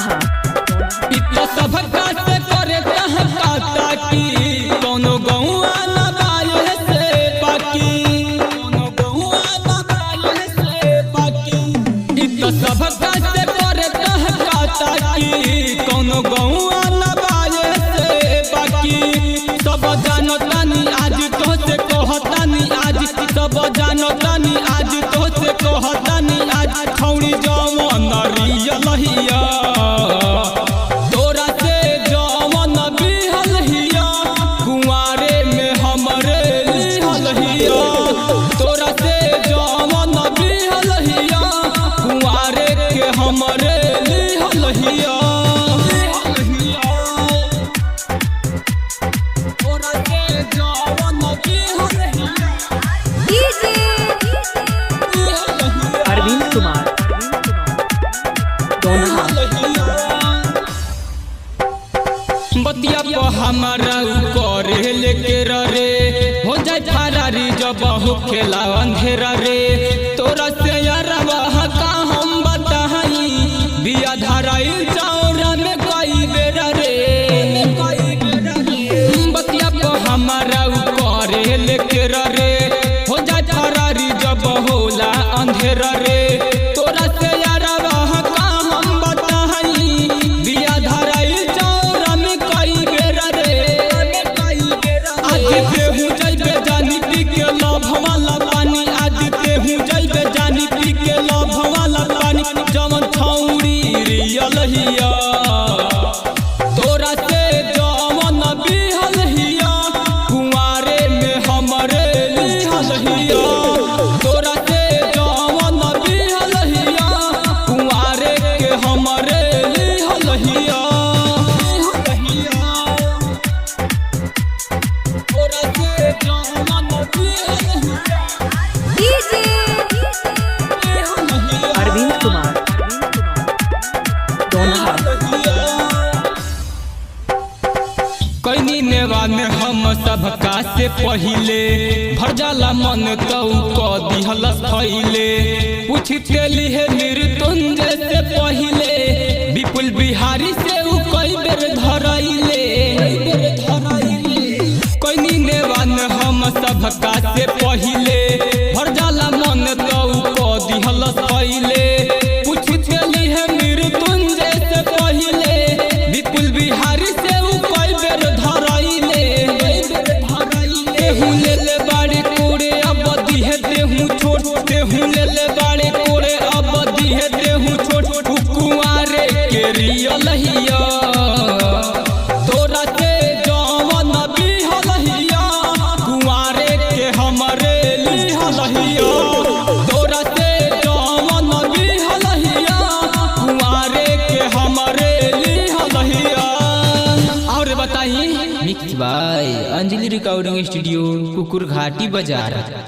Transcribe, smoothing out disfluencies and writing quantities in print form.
इतना सब से करे कहता कि कोनो गौआ न बाले से बाकी, कोनो गौआ न बाले से बाकी। इतना सब से करे कहता कि कोनो गौआ न बाले से बाकी। सब जानो तानी आज तो से कहतानी आज, सब जानो तानी आज तो से कहतानी आज। छौड़ी जवन रियल हिया तोरा से जवन बिहल हिया, कुंवारे में हमरे लिहल हिया। तोरा से जवन बिहल हिया, कुंवारे के हमरे लिहल हिया। तोरा से जवन बिहल हिया, अरविंद कुमार बतिया पर हमारा करे लेके रे हो जाए फरारी जब हो खेला अंधेरा रे। तोरा से यारवा का हम बताई, बिया धराई चौरा में कई बेरा रे। बतिया पर हमारा करे लेके रे हो जाए फरारी जब होला अंधेरा रे। तोरा से यारवा का हम बताई, बिया धराई चौरा में कई बेरा रे। आज तेहू जइबे जानी पी के लव वाला पानी, आज तेहू जइबे जानी पी के लव वाला पानी। जवन छौड़ी रियल हिया तोरा से जवन बिहल हिया, कुंवारे में हमरे लिहल हिया। तोरा से जवन बिहल हिया, कुंवारे के हमरे लिहल हिया। तोरा से जवन बिहल हिया, अरविंद कुमार कैनी नेवा में हम सबका से पहिले भर जाला मन तौ क दिहलस फैले। पूछते लिहे मृत्युंजय से पहिले, विपुल बिहारी से उ कई बेर धरैले। कैनी नेवा में हम सबका से पहिले भर जाला मन तौ क दिहलस फैले। पूछते लिहे मृत्युंजय से पहिले, विपुल बिहारी से उ कई बेर धरैले। तेहू ले ले बाड़ी कोरे अब दिहे तेहू छोड़, तेहू ले ले बाड़ी कोरे अब दिहे तेहू छोड़। कुंवारे के रियल हिया तोरा से जवन बिहल हिया, कुंवारे के हमरे लिहल हिया। तोरा से जवन बिहल हिया, कुंवारे के हमरे लिहल हिया। और बताइए mix by Anjali recording studio Kukur Ghati बाजार।